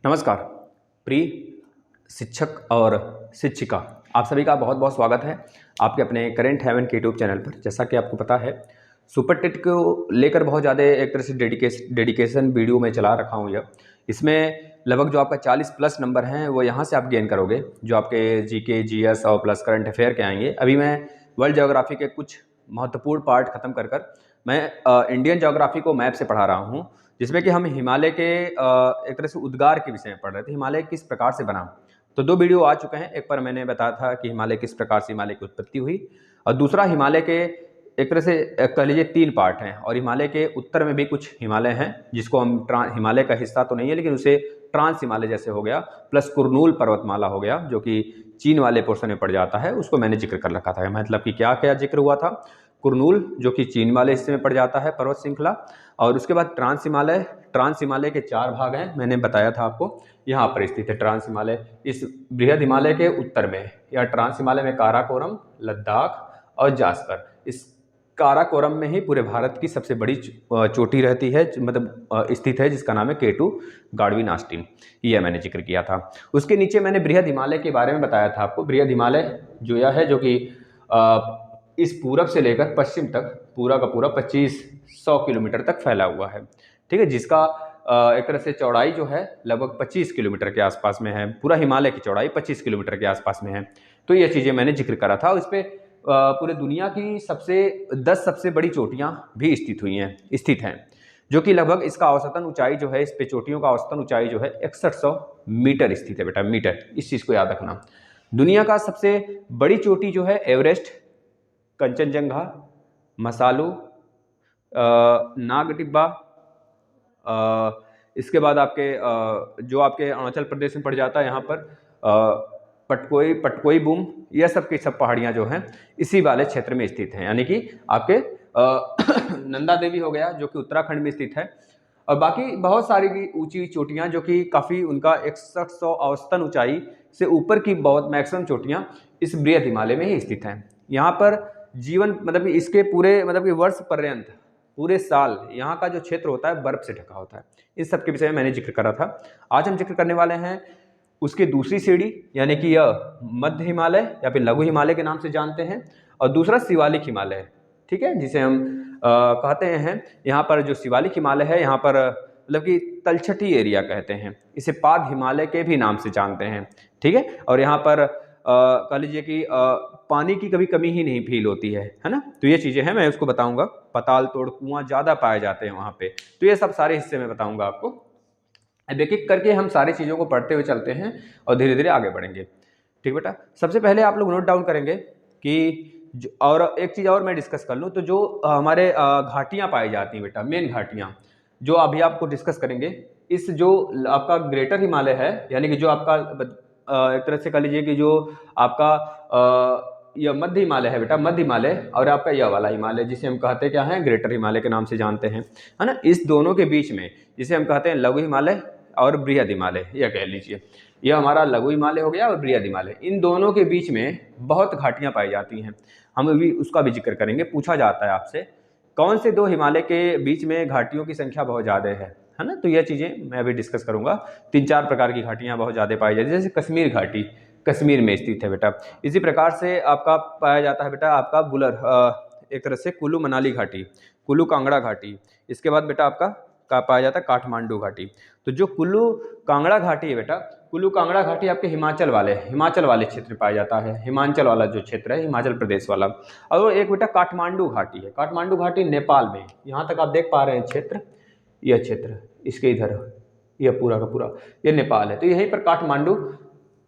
नमस्कार प्रिय शिक्षक और शिक्षिका, आप सभी का बहुत बहुत स्वागत है आपके अपने करेंट हेवन के यूट्यूब चैनल पर। जैसा कि आपको पता है, सुपर टेट को लेकर बहुत ज़्यादा एक तरह से डेडिकेशन वीडियो में चला रखा हूँ। इसमें लगभग जो आपका 40 प्लस नंबर हैं वो यहाँ से आप गेन करोगे, जो आपके जीके, जीएस और प्लस करंट अफेयर के आएंगे। अभी मैं वर्ल्ड ज्योग्राफी के कुछ महत्वपूर्ण पार्ट खत्म कर मैं इंडियन ज्योग्राफी को मैप से पढ़ा रहा हूँ, जिसमें कि हम हिमालय के एक तरह से उद्गार के विषय में पढ़ रहे थे। हिमालय किस प्रकार से बना, तो दो वीडियो आ चुके हैं। एक पर मैंने बताया था कि हिमालय किस प्रकार से हिमालय की उत्पत्ति हुई, और दूसरा हिमालय के एक तरह से कह लीजिए 3 पार्ट हैं। और हिमालय के उत्तर में भी कुछ हिमालय हैं जिसको हम हिमालय का हिस्सा तो नहीं है, लेकिन उसे ट्रांस हिमालय जैसे हो गया, प्लस कुरनूल पर्वतमाला हो गया जो कि चीन वाले पोर्शन में पड़ जाता है, उसको मैंने जिक्र कर रखा था। मतलब कि क्या क्या जिक्र हुआ था, कुरनूल जो कि चीन वाले हिस्से में पड़ जाता है पर्वत श्रृंखला, और उसके बाद ट्रांस हिमालय के 4 भाग हैं, मैंने बताया था आपको। यहाँ पर स्थित है ट्रांस हिमालय, इस बृहद हिमालय के उत्तर में। या ट्रांस हिमालय में काराकोरम, लद्दाख और जास्कर। इस काराकोरम में ही पूरे भारत की सबसे बड़ी चोटी रहती है, मतलब स्थित है, जिसका नाम है K2 गाडविन ऑस्टिन। यह मैंने जिक्र किया था। उसके नीचे मैंने बृहद हिमालय के बारे में बताया था आपको। बृहद हिमालय जो यह है, जो कि इस पूरब से लेकर पश्चिम तक पूरा का पूरा 2500 किलोमीटर तक फैला हुआ है, ठीक है, जिसका एक तरह से चौड़ाई जो है लगभग 25 किलोमीटर के आसपास में है। पूरा हिमालय की चौड़ाई 25 किलोमीटर के आसपास में है। तो ये चीज़ें मैंने जिक्र करा था। इस पर पूरे दुनिया की 10 सबसे बड़ी चोटियाँ भी स्थित हैं, जो कि लगभग इसका औसतन ऊंचाई जो है, इस पे चोटियों का औसतन ऊंचाई जो है 6100 मीटर स्थित है बेटा, मीटर। इस चीज़ को याद रखना। दुनिया का सबसे बड़ी चोटी जो है एवरेस्ट, कंचनजंगा, मसालू, नागटिब्बा, इसके बाद आपके जो आपके अरुणाचल प्रदेश में पड़ जाता है, यहाँ पर पटकोई बूम, यह सब की सब पहाड़ियाँ जो हैं इसी वाले क्षेत्र में स्थित हैं। यानी कि आपके नंदा देवी हो गया जो कि उत्तराखंड में स्थित है, और बाकी बहुत सारी की ऊंची चोटियाँ जो कि काफ़ी उनका 6100 औसतन ऊंचाई से ऊपर की बहुत मैक्सिमम चोटियाँ इस बृहद हिमालय में ही स्थित हैं। यहाँ पर जीवन मतलब कि इसके पूरे मतलब कि वर्ष पर्यंत पूरे साल यहाँ का जो क्षेत्र होता है बर्फ से ढका होता है। इस सब के विषय में मैंने जिक्र करा था। आज हम जिक्र करने वाले हैं उसके दूसरी सीढ़ी, यानी कि यह मध्य हिमालय या फिर लघु हिमालय के नाम से जानते हैं, और दूसरा शिवालिक हिमालय, ठीक है, जिसे हम कहते हैं। यहाँ पर जो शिवालिक हिमालय है, यहाँ पर मतलब कि तलछटी एरिया कहते हैं, इसे पाद हिमालय के भी नाम से जानते हैं, ठीक है। और यहाँ पर कह लीजिए कि पानी की कभी कमी ही नहीं फील होती है ना। तो ये चीज़ें हैं, मैं उसको बताऊंगा। पताल तोड़ कुआं ज़्यादा पाए जाते हैं वहाँ पे, तो ये सब सारे हिस्से में बताऊंगा आपको। अब एक एक करके हम सारी चीज़ों को पढ़ते हुए चलते हैं और धीरे धीरे आगे बढ़ेंगे, ठीक बेटा। सबसे पहले आप लोग नोट डाउन करेंगे कि और एक चीज़ और मैं डिस्कस कर लूँ, तो जो हमारे घाटियाँ पाई जाती हैं बेटा, मेन घाटियाँ जो अभी आपको डिस्कस करेंगे, इस जो आपका ग्रेटर हिमालय है, यानी कि जो आपका एक तरह से कह लीजिए कि जो आपका यह मध्य हिमालय है बेटा, मध्य हिमालय, और आपका यह वाला हिमालय जिसे हम कहते हैं क्या है, ग्रेटर हिमालय के नाम से जानते हैं, है ना। इस दोनों के बीच में जिसे हम कहते हैं लघु हिमालय और बृहद हिमालय, यह कह लीजिए, यह हमारा लघु हिमालय हो गया और बृहद हिमालय। इन दोनों के बीच में बहुत घाटियां पाई जाती हैं। हम अभी उसका भी जिक्र करेंगे। पूछा जाता है आपसे कौन से 2 हिमालय के बीच में घाटियों की संख्या बहुत ज़्यादा है ना। तो यह चीज़ें मैं अभी डिस्कस करूंगा। 3-4 प्रकार की घाटियां बहुत ज़्यादा पाई जाती है, जैसे कश्मीर घाटी, कश्मीर में स्थित है बेटा। इसी प्रकार से आपका पाया जाता है बेटा आपका बुलर, एक तरह से कुल्लू मनाली घाटी, कुल्लू कांगड़ा घाटी। इसके बाद बेटा आपका पाया जाता है काठमांडू घाटी। तो जो कुल्लू कांगड़ा घाटी है बेटा, कुल्लू कांगड़ा घाटी आपके हिमाचल वाले क्षेत्र में पाया जाता है। हिमाचल वाला जो क्षेत्र है, हिमाचल प्रदेश वाला। और एक बेटा काठमांडू घाटी है। काठमांडू घाटी नेपाल में, यहाँ तक आप देख पा रहे हैं क्षेत्र, यह क्षेत्र इसके इधर, यह पूरा का पूरा यह नेपाल है। तो यहीं पर काठमांडू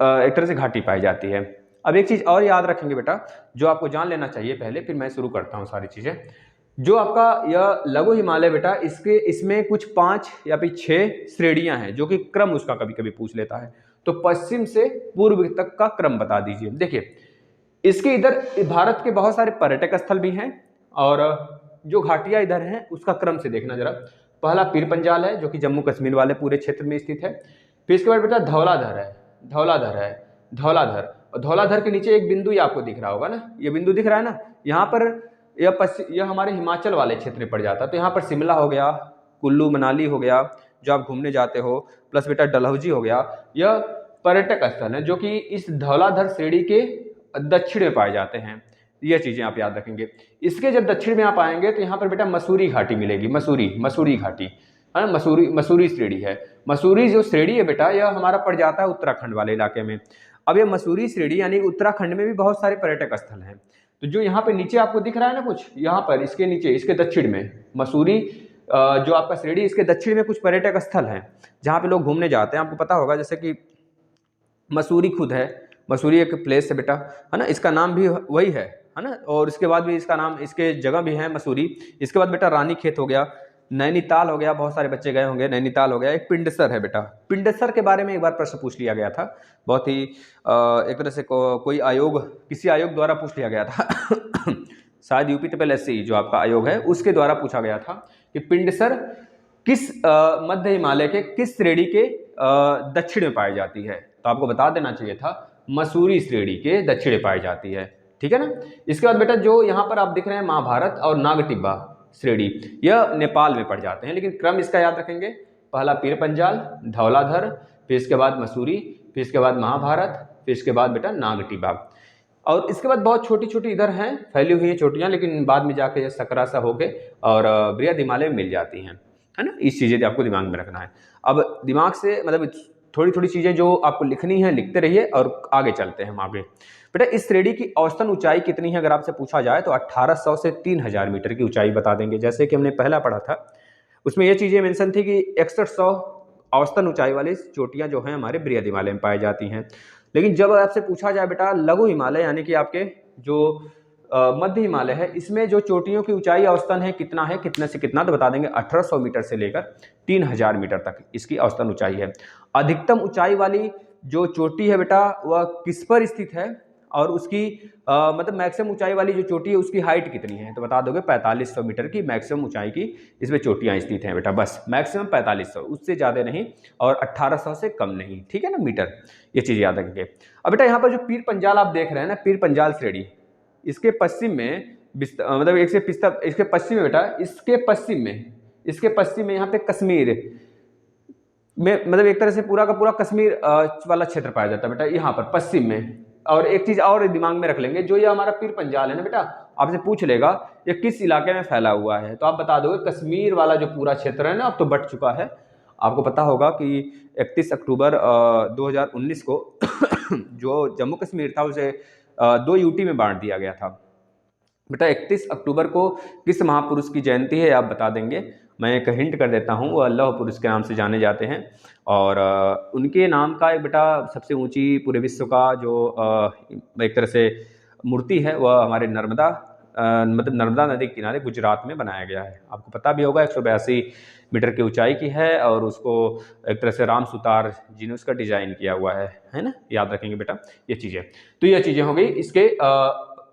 एक तरह से घाटी पाई जाती है। अब एक चीज़ और याद रखेंगे बेटा, जो आपको जान लेना चाहिए पहले, फिर मैं शुरू करता हूँ सारी चीज़ें। जो आपका यह लघु हिमालय बेटा, इसमें कुछ 5 या फिर 6 श्रेणियां हैं, जो कि क्रम उसका कभी कभी पूछ लेता है। तो पश्चिम से पूर्व तक का क्रम बता दीजिए। देखिए, इसके इधर भारत के बहुत सारे पर्यटक स्थल भी हैं, और जो घाटियां इधर हैं उसका क्रम से देखना जरा। पहला पीर पंजाल है, जो कि जम्मू कश्मीर वाले पूरे क्षेत्र में स्थित है। फिर इसके बाद बेटा धौलाधर है, धौलाधर। और धौलाधर के नीचे एक बिंदु ही आपको दिख रहा होगा ना, ये बिंदु दिख रहा है ना, यहाँ पर यह हमारे हिमाचल वाले क्षेत्र में पड़ जाता है। तो यहाँ पर शिमला हो गया, कुल्लू मनाली हो गया, जो आप घूमने जाते हो, प्लस बेटा डलहौजी हो गया, यह पर्यटक स्थल है जो कि इस धौलाधर श्रेणी के दक्षिण में पाए जाते हैं। ये चीजें आप याद रखेंगे। इसके जब दक्षिण में आप आएंगे तो यहाँ पर बेटा मसूरी घाटी मिलेगी, मसूरी घाटी है, मसूरी श्रेणी है। मसूरी जो श्रेणी है बेटा, यह हमारा पड़ जाता है उत्तराखंड वाले इलाके में। अब ये मसूरी श्रेणी यानी उत्तराखंड में भी बहुत सारे पर्यटक स्थल हैं। तो जो यहाँ पे नीचे आपको दिख रहा है ना कुछ, यहाँ पर इसके नीचे, इसके दक्षिण में मसूरी जो आपका श्रेणी, इसके दक्षिण में कुछ पर्यटक स्थल हैं जहाँ पे लोग घूमने जाते हैं। आपको पता होगा जैसे कि मसूरी खुद है, मसूरी एक प्लेस है बेटा, है ना, इसका नाम भी वही है ना। और इसके बाद भी इसका नाम, इसके जगह भी है मसूरी। इसके बाद बेटा रानी खेत हो गया, नैनीताल हो गया, बहुत सारे बच्चे गए होंगे, नैनीताल हो गया। एक पिंडसर है बेटा, पिंडसर के बारे में एक बार प्रश्न पूछ लिया गया था, बहुत ही एक तरह से कोई आयोग, किसी आयोग द्वारा पूछ लिया गया था शायद यूपी ट्रिपल एससी जो आपका आयोग है उसके द्वारा पूछा गया था कि पिंडसर किस मध्य हिमालय के किस श्रेणी के दक्षिण में पाई जाती है। तो आपको बता देना चाहिए था मसूरी श्रेणी के दक्षिण में पाई जाती है, ठीक है ना। इसके बाद बेटा जो यहाँ पर आप दिख रहे हैं महाभारत और नागटिब्बा श्रेणी, यह नेपाल में पड़ जाते हैं, लेकिन क्रम इसका याद रखेंगे, पहला पीर पंजाल, धौलाधर, फिर इसके बाद मसूरी, फिर इसके बाद महाभारत, फिर इसके बाद बेटा नागटिब्बा। और इसके बाद बहुत छोटी छोटी इधर हैं फैली हुई हैं चोटियाँ, लेकिन बाद में जाके ये सकरा सा होके और बृहद हिमालय में मिल जाती हैं, है ना। इस चीज़ें आपको दिमाग में रखना है। अब दिमाग से मतलब थोड़ी थोड़ी चीज़ें जो आपको लिखनी है लिखते रहिए और आगे चलते हैं हम आगे। बेटा इस श्रेणी की औसतन ऊंचाई कितनी है अगर आपसे पूछा जाए तो 1800 से 3000 मीटर की ऊंचाई बता देंगे। जैसे कि हमने पहला पढ़ा था उसमें ये चीज़ें मेंशन थी कि 6100 औसतन ऊंचाई वाली चोटियां जो हैं हमारे बृहद हिमालय में पाई जाती हैं। लेकिन जब आपसे पूछा जाए बेटा लघु हिमालय यानी कि आपके जो मध्य हिमालय है, इसमें जो चोटियों की ऊंचाई औसतन है कितना है, कितने से कितना, तो बता देंगे 1800 मीटर से लेकर 3000 मीटर तक इसकी औसतन ऊंचाई है। अधिकतम ऊंचाई वाली जो चोटी है बेटा वह किस पर स्थित है और उसकी मतलब मैक्सिमम ऊंचाई वाली जो चोटी है उसकी हाइट कितनी है, तो बता दोगे 4500 मीटर की मैक्सिमम ऊंचाई की इसमें चोटियां स्थित हैं बेटा, बस मैक्सिमम 4500, उससे ज़्यादा नहीं और 1800 से कम नहीं, ठीक है ना मीटर। ये चीज़ याद रखेंगे। अब बेटा यहाँ पर जो पीर पंजाल आप देख रहे हैं ना, पीर पंजाल श्रेणी, इसके पश्चिम में मतलब इसके पश्चिम में बेटा, इसके पश्चिम में यहाँ पे कश्मीर में मतलब एक तरह से पूरा का पूरा कश्मीर वाला क्षेत्र पाया जाता है बेटा यहाँ पर पश्चिम में। और एक चीज और दिमाग में रख लेंगे, जो ये हमारा पीर पंजाल है ना बेटा, आपसे पूछ लेगा ये किस इलाके में फैला हुआ है, तो आप बता दोगे कश्मीर वाला जो पूरा क्षेत्र है ना, अब तो बढ़ चुका है। आपको पता होगा कि 31 अक्टूबर 2019 को जो जम्मू कश्मीर था उसे 2 यूटी में बांट दिया गया था बेटा। 31 अक्टूबर को किस महापुरुष की जयंती है आप बता देंगे। मैं एक हिंट कर देता हूँ, वो अल्लाह पुरुष के नाम से जाने जाते हैं और उनके नाम का एक बेटा सबसे ऊंची पूरे विश्व का जो एक तरह से मूर्ति है वह हमारे मतलब नर्मदा नदी के किनारे गुजरात में बनाया गया है। आपको पता भी होगा 182 मीटर की ऊंचाई की है और उसको एक तरह से राम सुतार जी ने उसका डिजाइन किया हुआ है ना, याद रखेंगे बेटा ये चीज़ें। तो ये चीज़ें हो गई इसके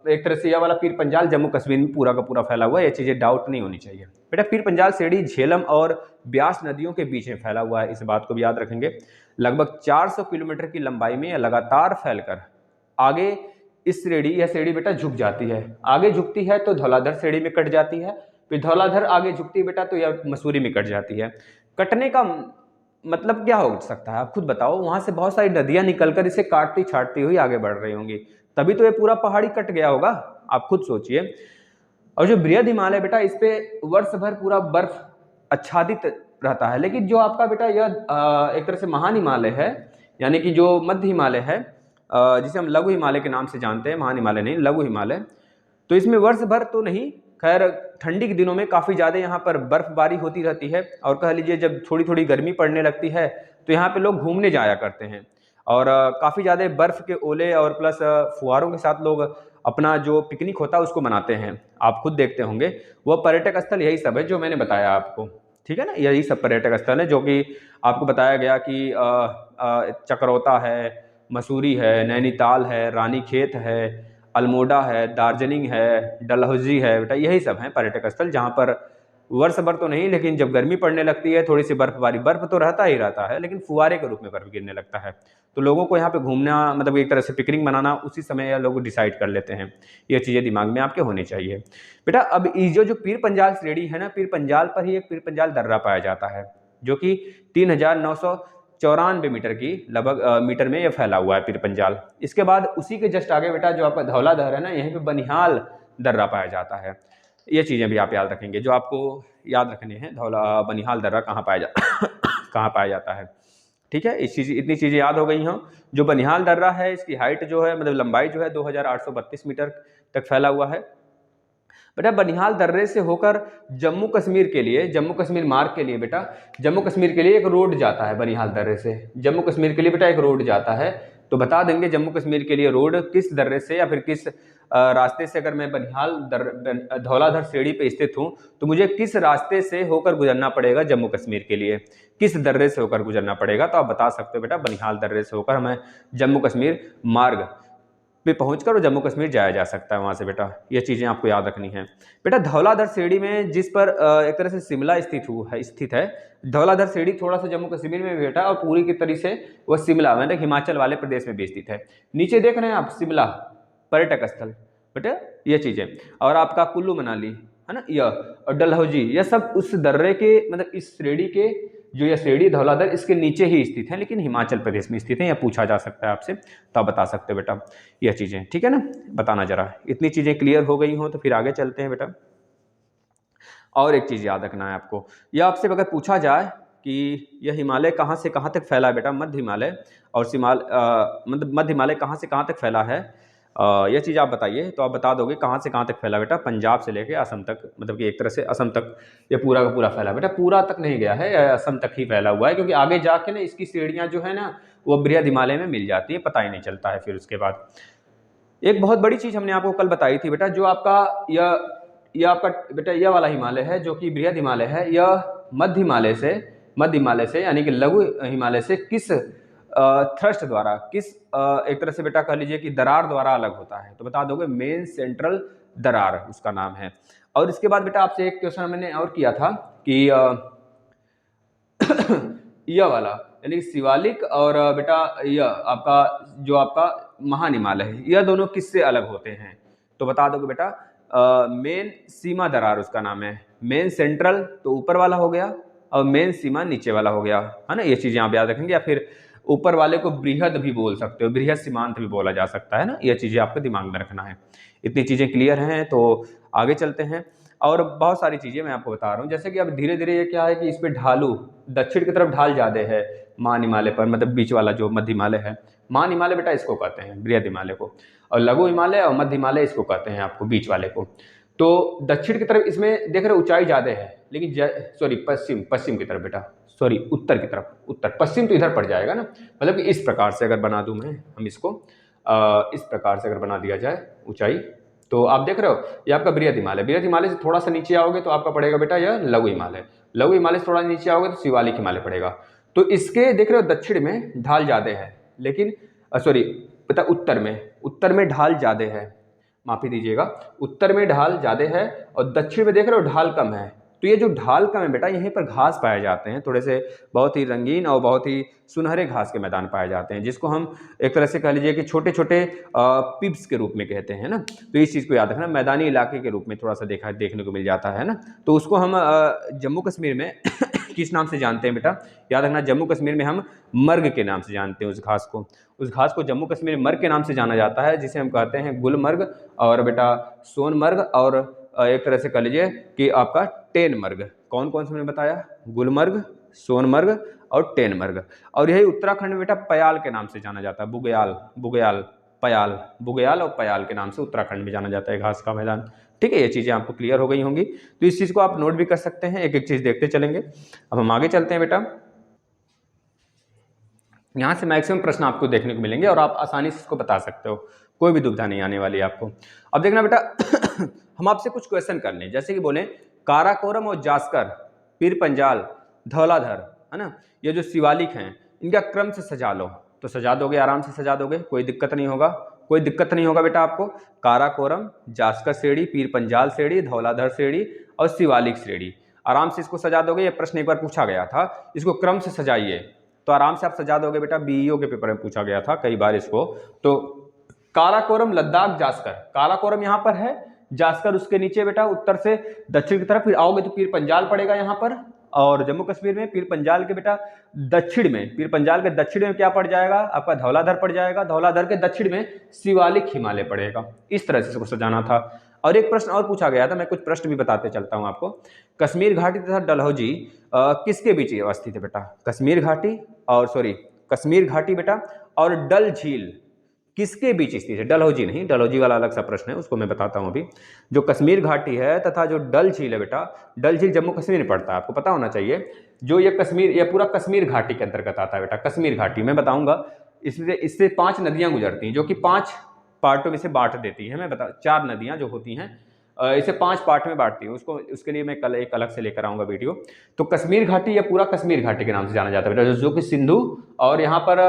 एक तरह से यह वाला पीर पंजाल जम्मू कश्मीर में पूरा का पूरा फैला हुआ है, ये चीज़ें डाउट नहीं होनी चाहिए बेटा। पीर पंजाल श्रेणी झेलम और ब्यास नदियों के बीच में फैला हुआ है, इस बात को भी याद रखेंगे। लगभग 400 किलोमीटर की लंबाई में यह लगातार फैलकर आगे इस श्रेणी, यह श्रेणी बेटा झुक जाती है, आगे झुकती है तो धौलाधर श्रेणी में कट जाती है, फिर धौलाधर आगे झुकती है बेटा तो यह मसूरी में कट जाती है। कटने का मतलब क्या हो सकता है आप खुद बताओ, वहां से बहुत सारी नदियां निकलकर इसे काटती छाटती हुई आगे बढ़ रही होंगी, तभी तो ये पूरा पहाड़ी कट गया होगा, आप खुद सोचिए। और जो बृहद हिमालय बेटा इस पे वर्ष भर पूरा बर्फ आच्छादित रहता है, लेकिन जो आपका बेटा यह एक तरह से महान हिमालय है यानी कि जो मध्य हिमालय है जिसे हम लघु हिमालय के नाम से जानते हैं, महान हिमालय नहीं लघु हिमालय, तो इसमें वर्ष भर तो नहीं, खैर ठंडी के दिनों में काफ़ी ज़्यादा यहाँ पर बर्फबारी होती रहती है और कह लीजिए जब थोड़ी थोड़ी गर्मी पड़ने लगती है तो यहाँ पे लोग घूमने जाया करते हैं और काफ़ी ज़्यादा बर्फ़ के ओले और प्लस फुहारों के साथ लोग अपना जो पिकनिक होता है उसको मनाते हैं। आप खुद देखते होंगे वह पर्यटक स्थल यही सब है जो मैंने बताया आपको, ठीक है ना, यही सब पर्यटक स्थल है जो कि आपको बताया गया कि चकरौता है, मसूरी है, नैनीताल है, रानीखेत है, अल्मोड़ा है, दार्जिलिंग है, डलहौजी है बेटा, यही सब हैं पर्यटक स्थल जहाँ पर वर्ष भर तो नहीं लेकिन जब गर्मी पड़ने लगती है थोड़ी सी बर्फबारी, बर्फ तो रहता ही रहता है लेकिन फुहारे के रूप में बर्फ गिरने लगता है, तो लोगों को यहाँ पे घूमना मतलब एक तरह से पिकनिक मनाना उसी समय या लोग डिसाइड कर लेते हैं। ये चीज़ें दिमाग में आपके होनी चाहिए बेटा। अब ये जो पीर पंजाल श्रेणी है ना, पीर पंजाल पर ही एक पीर पंजाल दर्रा पाया जाता है जो कि 3994 मीटर की लगभग मीटर में ये फैला हुआ है पीर पंजाल। इसके बाद उसी के जस्ट आगे बेटा जो आपका धौलाधर है ना, यहीं पे बनिहाल दर्रा पाया जाता है। ये चीज़ें भी आप याद रखेंगे जो आपको याद रखने हैं। बनिहाल दर्रा कहाँ पाया जाता कहाँ पाया जाता है, ठीक है। इतनी चीज़ें याद हो गई हों। जो बनिहाल दर्रा है इसकी हाइट जो है मतलब लंबाई जो है 2832 मीटर तक फैला हुआ है। बेटा बनिहाल दर्रे से होकर जम्मू कश्मीर के लिए, जम्मू कश्मीर मार्ग के लिए बेटा, जम्मू कश्मीर के लिए एक रोड जाता है बनिहाल दर्रे से। जम्मू कश्मीर के लिए बेटा एक रोड जाता है, तो बता देंगे जम्मू कश्मीर के लिए रोड किस दर्रे से या फिर किस रास्ते से। अगर मैं बनिहाल धौलाधर श्रेणी पे स्थित हूँ तो मुझे किस रास्ते से होकर गुजरना पड़ेगा जम्मू कश्मीर के लिए, किस दर्रे से होकर गुजरना पड़ेगा, तो आप बता सकते हो बेटा बनिहाल दर्रे से होकर हमें जम्मू कश्मीर मार्ग पे पहुंचकर और जम्मू कश्मीर जाया जा सकता है वहां से बेटा। ये चीज़ें आपको याद रखनी है। बेटा धौलाधर श्रेणी में जिस पर एक तरह से शिमला स्थित है, धौलाधर श्रेणी थोड़ा सा जम्मू कश्मीर में बेटा और पूरी की तरह से वह शिमला मतलब हिमाचल वाले प्रदेश में भी स्थित है। नीचे देख रहे हैं आप शिमला पर्यटक स्थल बेटा, ये चीज़ें। और आपका कुल्लू मनाली है ना, यह और डलहौजी, यह सब उस दर्रे के मतलब इस श्रेणी के जो यह श्रेणी धौलाधर इसके नीचे ही स्थित है, लेकिन हिमाचल प्रदेश में स्थित है। यह पूछा जा सकता है आपसे, तो आप बता सकते हो बेटा यह चीज़ें, ठीक है ना। बताना जरा, इतनी चीज़ें क्लियर हो गई हों तो फिर आगे चलते हैं बेटा। और एक चीज़ याद रखना है आपको, यह आपसे अगर पूछा जाए कि यह हिमालय कहाँ से कहाँ तक फैला है बेटा, मध्य हिमालय और मतलब मध्य हिमालय कहाँ से कहाँ तक फैला है, यह चीज़ आप बताइए, तो आप बता दोगे कहाँ से कहाँ तक फैला बेटा। पंजाब से लेके असम तक, मतलब कि एक तरह से असम तक ये पूरा का पूरा फैला बेटा। पूरा तक नहीं गया है, असम तक ही फैला हुआ है, क्योंकि आगे जाके ना इसकी श्रेणियाँ जो है ना वो बृहद हिमालय में मिल जाती है, पता ही नहीं चलता है। फिर उसके बाद एक बहुत बड़ी चीज़ हमने आपको कल बताई थी बेटा, जो आपका यह आपका बेटा यह वाला हिमालय है जो कि बृहद हिमालय है, यह मध्य हिमालय से यानी कि लघु हिमालय से किस थ्रस्ट द्वारा, किस एक तरह से बेटा कह लीजिए कि दरार द्वारा अलग होता है, तो बता दोगे मेन सेंट्रल दरार उसका नाम है। और इसके बाद बेटा आपसे एक क्वेश्चन मैंने और किया था कि यह वाला यानी कि शिवालिक और बेटा यह आपका जो आपका महान हिमालय है, यह दोनों किससे अलग होते हैं, तो बता दोगे बेटा मेन सीमा दरार उसका नाम है। मेन सेंट्रल तो ऊपर वाला हो गया और मेन सीमा नीचे वाला हो गया, है ना। ये चीज़ें आप याद रखेंगे। या फिर ऊपर वाले को बृहद भी बोल सकते हो, बृहद सीमांत भी बोला जा सकता है ना। ये चीज़ें आपको दिमाग में रखना है। इतनी चीज़ें क्लियर हैं तो आगे चलते हैं। और बहुत सारी चीज़ें मैं आपको बता रहा हूँ, जैसे कि अब धीरे धीरे ये क्या है कि इस पर ढालू दक्षिण की तरफ ढाल ज़्यादा है महान हिमालय पर, मतलब बीच वाला जो मध्य हिमालय है। महान हिमालय बेटा इसको कहते हैं बृहद हिमालय को, और लघु हिमालय और मध्य हिमालय इसको कहते हैं आपको बीच वाले को। तो दक्षिण की तरफ इसमें देख रहे ऊंचाई ज़्यादा है, लेकिन सॉरी पश्चिम की तरफ बेटा, सॉरी उत्तर की तरफ, उत्तर पश्चिम तो इधर पड़ जाएगा ना। मतलब कि इस प्रकार से अगर बना दूं मैं, हम इसको इस प्रकार से अगर बना दिया जाए ऊंचाई, तो आप देख रहे हो ये आपका बृहद हिमालय। बृहद हिमालय से थोड़ा सा नीचे आओगे तो आपका पड़ेगा बेटा यह लघु हिमालय। लघु हिमालय से थोड़ा नीचे आओगे तो शिवालिक हिमालय पड़ेगा। तो इसके देख रहे हो दक्षिण में ढाल ज़्यादा है, लेकिन सॉरी बेटा उत्तर में ढाल ज़्यादा है, माफी दीजिएगा, उत्तर में ढाल ज़्यादा है और दक्षिण में देख रहे हो ढाल कम है। तो ये जो ढाल कम है बेटा, यहीं पर घास पाए जाते हैं, थोड़े से बहुत ही रंगीन और बहुत ही सुनहरे घास के मैदान पाए जाते हैं, जिसको हम एक तरह से कह लीजिए कि छोटे छोटे पिब्स के रूप में कहते हैं ना। तो इस चीज़ को याद रखना, मैदानी इलाके के रूप में थोड़ा सा देखने को मिल जाता है ना। तो उसको हम जम्मू कश्मीर में किस नाम से जानते हैं बेटा, याद रखना, जम्मू कश्मीर में हम मर्ग के नाम से जानते हैं उस घास को। उस घास को जम्मू कश्मीर में मर्ग के नाम से जाना जाता है, जिसे हम कहते हैं गुलमर्ग और बेटा सोनमर्ग, और एक तरह से कह लीजिए कि आपका टेनमर्ग। कौन कौन से मैंने बताया, गुलमर्ग, सोनमर्ग और टेनमर्ग। और यही उत्तराखंड में बेटा पयाल के नाम से जाना जाता है, बुग्याल और पयाल के नाम से उत्तराखंड में जाना जाता है घास का मैदान। ठीक है, ये चीज़ें आपको क्लियर हो गई होंगी, तो इस चीज़ को आप नोट भी कर सकते हैं, एक एक चीज़ देखते चलेंगे। अब हम आगे चलते हैं बेटा। यहाँ से मैक्सिमम प्रश्न आपको देखने को मिलेंगे और आप आसानी से इसको बता सकते हो, कोई भी दुविधा नहीं आने वाली है आपको। अब देखना बेटा हम आपसे कुछ क्वेश्चन कर लें, जैसे कि बोले काराकोरम और जास्कर, पीर पंजाल, धौलाधर, है ना, ये जो शिवालिक हैं इनका क्रम से सजा लो, तो सजा दोगे, आराम से सजा दोगे, कोई दिक्कत नहीं होगा, कोई दिक्कत नहीं होगा बेटा आपको। काराकोरम, जास्कर श्रेणी, पीर पंजाल श्रेणी, धौलाधर श्रेणी और शिवालिक श्रेणी, आराम से इसको सजा दोगे। ये प्रश्न एक बार पूछा गया था, इसको क्रम से सजाइए, तो आराम से आप सजा दोगे बेटा। बीईओ के पेपर में पूछा गया था कई बार इसको। तो काराकोरम, लद्दाख, जास्कर, काराकोरम यहाँ पर है, जास्कर उसके नीचे बेटा उत्तर से दक्षिण की तरफ, फिर आओगे तो पीर पंजाल पड़ेगा यहाँ पर, और जम्मू कश्मीर में पीर पंजाल के बेटा दक्षिण में, पीर पंजाल के दक्षिण में क्या पड़ जाएगा आपका धौलाधर पड़ जाएगा, धौलाधर के दक्षिण में शिवालिक हिमालय पड़ेगा। इस तरह से इसको सजाना था। और एक प्रश्न और पूछा गया था, मैं कुछ प्रश्न भी बताते चलता हूं आपको। कश्मीर घाटी तथा डलहौजी किसके बीच अवस्थित है बेटा? कश्मीर घाटी और कश्मीर घाटी बेटा और डल झील किसके बीच स्थित है? डलहौजी नहीं, डलहौजी वाला अलग सा प्रश्न है, उसको मैं बताता हूं अभी। जो कश्मीर घाटी है तथा जो डल झील है बेटा, डल झील जम्मू कश्मीर में पड़ता है, आपको पता होना चाहिए। जो ये कश्मीर, ये पूरा कश्मीर घाटी के अंतर्गत आता है बेटा। कश्मीर घाटी मैं बताऊंगा, इससे 5 नदियां गुजरती हैं जो कि 5 पार्टों में से बांट देती है। मैं बता 4 नदियां जो होती हैं इसे 5 पार्ट में बांटती हूँ, उसके लिए मैं कल एक अलग से लेकर आऊंगा वीडियो। तो कश्मीर घाटी या पूरा कश्मीर घाटी के नाम से जाना जाता है बेटा, जो कि सिंधु और यहाँ पर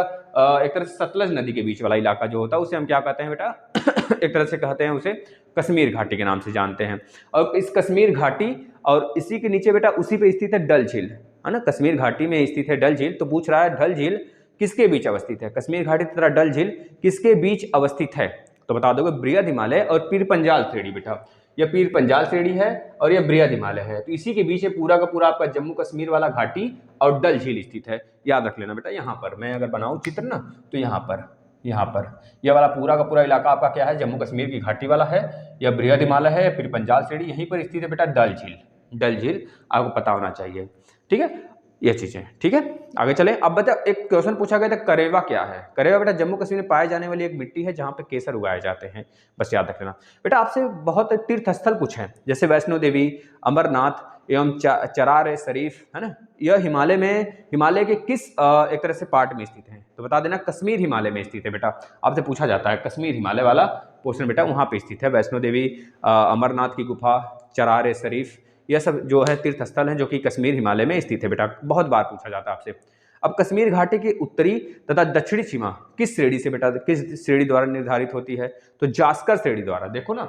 एक तरह से सतलज नदी के बीच वाला इलाका जो होता है उसे हम क्या कहते हैं बेटा एक तरह से कहते हैं उसे कश्मीर घाटी के नाम से जानते हैं। और इस कश्मीर घाटी और इसी के नीचे बेटा उसी पे स्थित है डल झील, है ना। कश्मीर घाटी में स्थित है डल झील। तो पूछ रहा है डल झील किसके बीच अवस्थित है? कश्मीर घाटी तथा डल झील किसके बीच अवस्थित है? तो बता दोगे बृहद हिमालय और पीर पंजाल श्रेणी बेटा। यह पीर पंजाल श्रेणी है और यह बृहद हिमालय है। तो इसी के बीच पूरा का पूरा आपका जम्मू कश्मीर वाला घाटी और डल झील स्थित है। याद रख लेना बेटा। यहाँ पर मैं अगर बनाऊं चित्र ना, तो यहाँ पर यह वाला पूरा का पूरा इलाका आपका क्या है? जम्मू कश्मीर की घाटी वाला है। यह बृहद हिमालय है, पीर पंजाल श्रेणी यहीं पर स्थित है बेटा डल झील। डल झील आपको पता होना चाहिए, ठीक है, ये चीजें, ठीक है। आगे चले। अब बता, एक क्वेश्चन पूछा गया था करेवा क्या है? करेवा बेटा जम्मू कश्मीर में पाए जाने वाली एक मिट्टी है जहां पे केसर उगाए जाते हैं, बस याद रख लेना बेटा। आपसे बहुत तीर्थ स्थल कुछ हैं, जैसे वैष्णो देवी, अमरनाथ एवं चरार शरीफ, है ना। यह हिमालय के किस एक तरह से पार्ट में स्थित है? तो बता देना कश्मीर हिमालय में स्थित है बेटा। आपसे पूछा जाता है कश्मीर हिमालय वाला पोर्शन बेटा वहां पे स्थित है। वैष्णो देवी, अमरनाथ की गुफा, चरार शरीफ, यह सब जो है तीर्थ स्थल हैं जो कि कश्मीर हिमालय में स्थित है बेटा। बहुत बार पूछा जाता है आपसे। अब कश्मीर घाटी की उत्तरी तथा दक्षिणी सीमा किस श्रेणी से बेटा, किस श्रेणी द्वारा निर्धारित होती है? तो जास्कर श्रेणी द्वारा। देखो ना,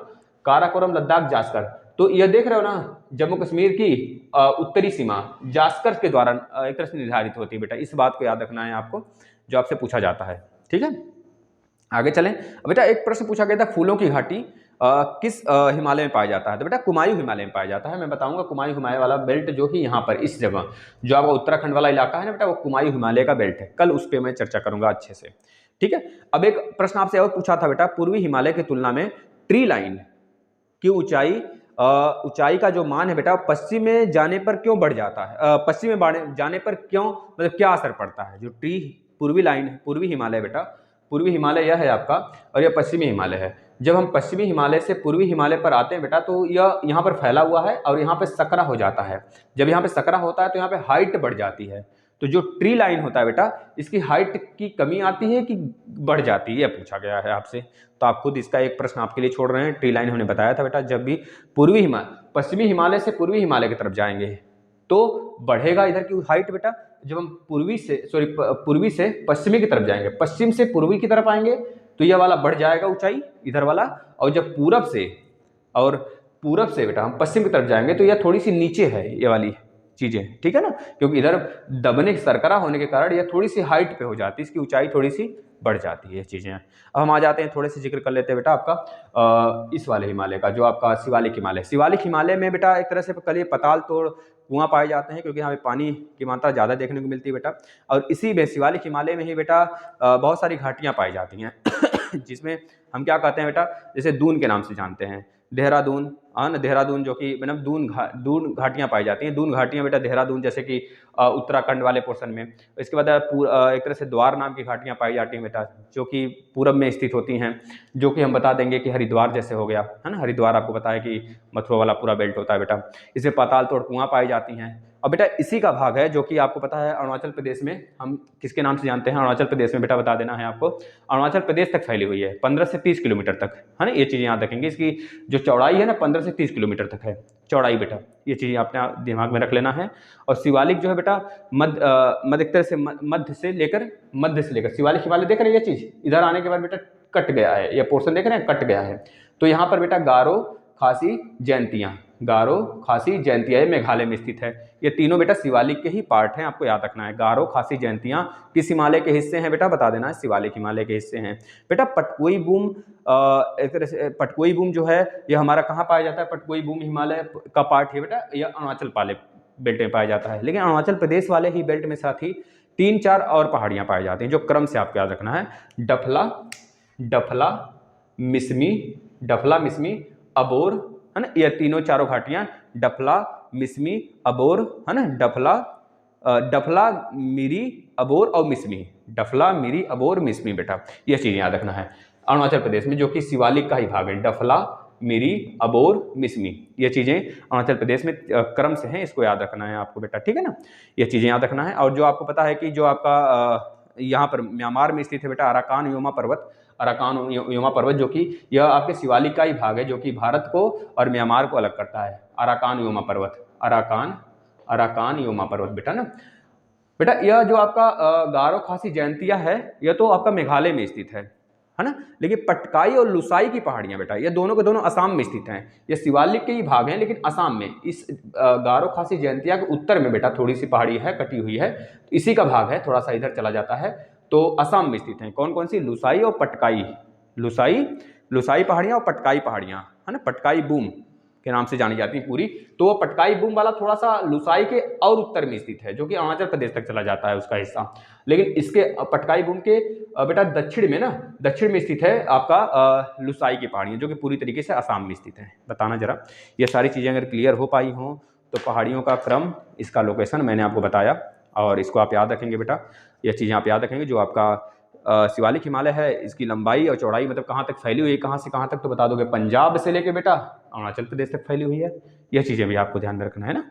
काराकोरम, लद्दाख, जास्कर। तो यह देख रहे हो ना, जम्मू कश्मीर की उत्तरी सीमा जास्कर के द्वारा एक तरह से निर्धारित होती है बेटा। इस बात को याद रखना है आपको, जो आपसे पूछा जाता है, ठीक है। आगे चलें। बेटा एक प्रश्न पूछा गया था फूलों की घाटी किस हिमालय में पाया जाता है? तो बेटा कुमायूं हिमालय में पाया जाता है। मैं बताऊंगा कुमायूं हिमालय वाला बेल्ट जो कि यहाँ पर इस जगह जो आपका उत्तराखंड वाला इलाका है ना बेटा, वो कुमायूं हिमालय का बेल्ट है। कल उस पर मैं चर्चा करूंगा अच्छे से, ठीक है। अब एक प्रश्न आपसे और पूछा था बेटा, पूर्वी हिमालय की तुलना में ट्री लाइन की ऊंचाई का जो मान है बेटा पश्चिम में जाने पर क्यों बढ़ जाता है? पश्चिम में जाने पर क्यों, मतलब क्या असर पड़ता है? जो पूर्वी लाइन है, पूर्वी हिमालय बेटा, पूर्वी हिमालय यह है आपका और यह पश्चिमी हिमालय है। जब हम पश्चिमी हिमालय से पूर्वी हिमालय पर आते हैं बेटा, तो यह यहाँ पर फैला हुआ है और यहाँ पे सकरा हो जाता है। जब यहाँ पे सकरा होता है तो यहाँ पे हाइट बढ़ जाती है। तो जो ट्री लाइन होता है बेटा, इसकी हाइट की कमी आती है कि बढ़ जाती है, यह पूछा गया है आपसे। तो आप खुद इसका एक प्रश्न आपके लिए छोड़ रहे हैं। ट्री लाइन हमने बताया था बेटा, जब भी पश्चिमी हिमालय से पूर्वी हिमालय की तरफ जाएंगे तो बढ़ेगा इधर की हाइट बेटा। जब हम पूर्वी से पश्चिमी की तरफ जाएंगे, पश्चिम से पूर्वी की तरफ आएंगे तो यह वाला बढ़ जाएगा ऊंचाई इधर वाला। और जब पूरब से बेटा हम पश्चिम की तरफ जाएंगे तो यह थोड़ी सी नीचे है ये वाली चीजें, ठीक है ना, क्योंकि इधर दबने सरकरा होने के कारण यह थोड़ी सी हाइट पे हो जाती है, इसकी ऊंचाई थोड़ी सी बढ़ जाती है चीजें। अब हम आ जाते हैं, थोड़े से जिक्र कर लेते हैं बेटा आपका इस वाले हिमालय का, जो आपका शिवालिक हिमालय। शिवालिक हिमालय में बेटा एक तरह से कल पताल तोड़ कुआं पाए जाते हैं, क्योंकि यहाँ पे पानी की मात्रा ज़्यादा देखने को मिलती है बेटा। और इसी में शिवालिक हिमालय में ही बेटा बहुत सारी घाटियाँ पाई जाती हैं जिसमें हम क्या कहते हैं बेटा, जैसे दून के नाम से जानते हैं, देहरादून, हाँ ना, देहरादून जो कि मतलब दून घाटियाँ पाई जाती हैं। दून घाटियाँ बेटा देहरादून जैसे कि उत्तराखंड वाले पोर्शन में। इसके बाद एक तरह से द्वार नाम की घाटियाँ पाई जाती हैं बेटा, जो कि पूरब में स्थित होती हैं, जो कि हम बता देंगे कि हरिद्वार जैसे हो गया, है ना। हरिद्वार आपको पता है कि मथुरा वाला पूरा बेल्ट होता है बेटा। इसे पाताल तोड़ कुआं पाई जाती हैं। और बेटा इसी का भाग है जो कि आपको पता है अरुणाचल प्रदेश में हम किसके नाम से जानते हैं? अरुणाचल प्रदेश में बेटा बता देना है आपको, अरुणाचल प्रदेश तक फैली हुई है 15 से 30 किलोमीटर तक, है ना। ये चीज़ें याद रखेंगे, इसकी जो चौड़ाई है ना 15 से 30 किलोमीटर तक है चौड़ाई बेटा, ये चीज़ें अपने दिमाग में रख लेना है। और शिवालिक जो है बेटा मध्य एक तरह से मध्य से लेकर शिवालिक हिमालय देख रहे हैं, ये चीज़ इधर आने के बाद बेटा कट गया है, यह पोर्शन देख रहे हैं कट गया है। तो यहाँ पर बेटा गारो, खासी, जयंतियाँ, गारो, खासी, जयंतियाँ मेघालय में स्थित है। ये तीनों बेटा शिवालिक के ही पार्ट हैं, आपको याद रखना है। गारो, खासी, जयंतियाँ किस हिमालय के हिस्से हैं बेटा? बता देना है, शिवालिक हिमालय के हिस्से हैं बेटा। पटकोई बूम एक तरह से पटकोई बूम जो है ये हमारा कहाँ पाया जाता है? पटकोई बूम हिमालय का पार्ट है बेटा, यह अरुणाचल बेल्ट में पाया जाता है, लेकिन अरुणाचल प्रदेश वाले ही बेल्ट में साथ ही 3-4 और पहाड़ियाँ पाई जाती हैं, जो क्रम से आपको याद रखना है। डफला मिसमी अबोर, है ना, ये तीनों चारों घाटियाँ, डफला मिसमी अबोर, है ना, डफला मिरी अबोर और मिसमी, डफला मिरी अबोर मिसमी बेटा, ये चीज़ याद रखना है अरुणाचल प्रदेश में, जो कि शिवालिक का ही भाग है। डफला मिरी अबोर मिसमी, ये चीज़ें अरुणाचल प्रदेश में क्रम से हैं, इसको याद रखना है आपको बेटा, ठीक है ना, ये चीज़ें याद रखना है। और जो आपको पता है कि जो आपका यहाँ पर म्यांमार में स्थित है बेटा अराकान योमा पर्वत, जो कि यह आपके शिवालिक का ही भाग है, जो कि भारत को और म्यांमार को अलग करता है। अराकान योमा पर्वत बेटा ना बेटा, यह जो आपका गारो खासी जयंतिया है, यह तो आपका मेघालय में स्थित है ना, लेकिन पटकाई और लुसाई की पहाड़ियां बेटा, ये दोनों के दोनों असम में स्थित हैं। ये शिवालिक के ही भाग हैं, लेकिन असम में इस गारो खासी जयंतिया के उत्तर में बेटा थोड़ी सी पहाड़ी है, कटी हुई है, तो इसी का भाग है, थोड़ा सा इधर चला जाता है, तो असम में स्थित हैं। कौन कौन सी? लुसाई और पटकाई, लुसाई पहाड़ियां और पटकाई पहाड़ियां, है ना, पटकाई बूम के नाम से जानी जाती है पूरी। तो वो पटकाई बूम वाला थोड़ा सा लुसाई के और उत्तर में स्थित है, जो कि अरुणाचल प्रदेश तक चला जाता है उसका हिस्सा, लेकिन इसके पटकाई बूम के बेटा दक्षिण में स्थित है आपका लुसाई की पहाड़ियाँ, जो कि पूरी तरीके से असम में स्थित है। बताना जरा, ये सारी चीज़ें अगर क्लियर हो पाई हों तो पहाड़ियों का क्रम, इसका लोकेशन मैंने आपको बताया, और इसको आप याद रखेंगे बेटा, ये चीज़ें आप याद रखेंगे। जो आपका शिवालिक हिमालय है, इसकी लंबाई और चौड़ाई मतलब कहाँ तक फैली हुई है, कहाँ से कहाँ तक तो बता दोगे, पंजाब से लेके बेटा अरुणाचल प्रदेश तक फैली हुई है, यह चीज़ें भी आपको ध्यान रखना है ना।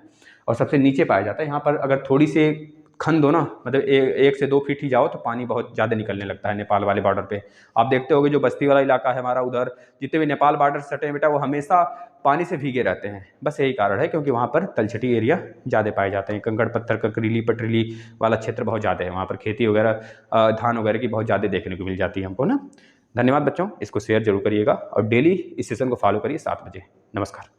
और सबसे नीचे पाया जाता है, यहाँ पर अगर थोड़ी सी खंड हो ना, मतलब 1 से 2 फीट ही जाओ तो पानी बहुत ज़्यादा निकलने लगता है नेपाल वाले बॉर्डर पे। आप देखते होगे जो बस्ती वाला इलाका है हमारा, उधर जितने भी नेपाल बॉर्डर सटे हैं बेटा, वो हमेशा पानी से भीगे रहते हैं। बस यही कारण है, क्योंकि वहाँ पर तलछटी एरिया ज़्यादा पाए जाते हैं, कंकड़ पत्थर कंकरीली पटरीली वाला क्षेत्र बहुत ज़्यादा है, वहाँ पर खेती वगैरह धान वगैरह की बहुत ज़्यादा देखने को मिल जाती है हमको ना। धन्यवाद बच्चों, इसको शेयर जरूर करिएगा और डेली इस सेशन को फॉलो करिए 7 बजे। नमस्कार।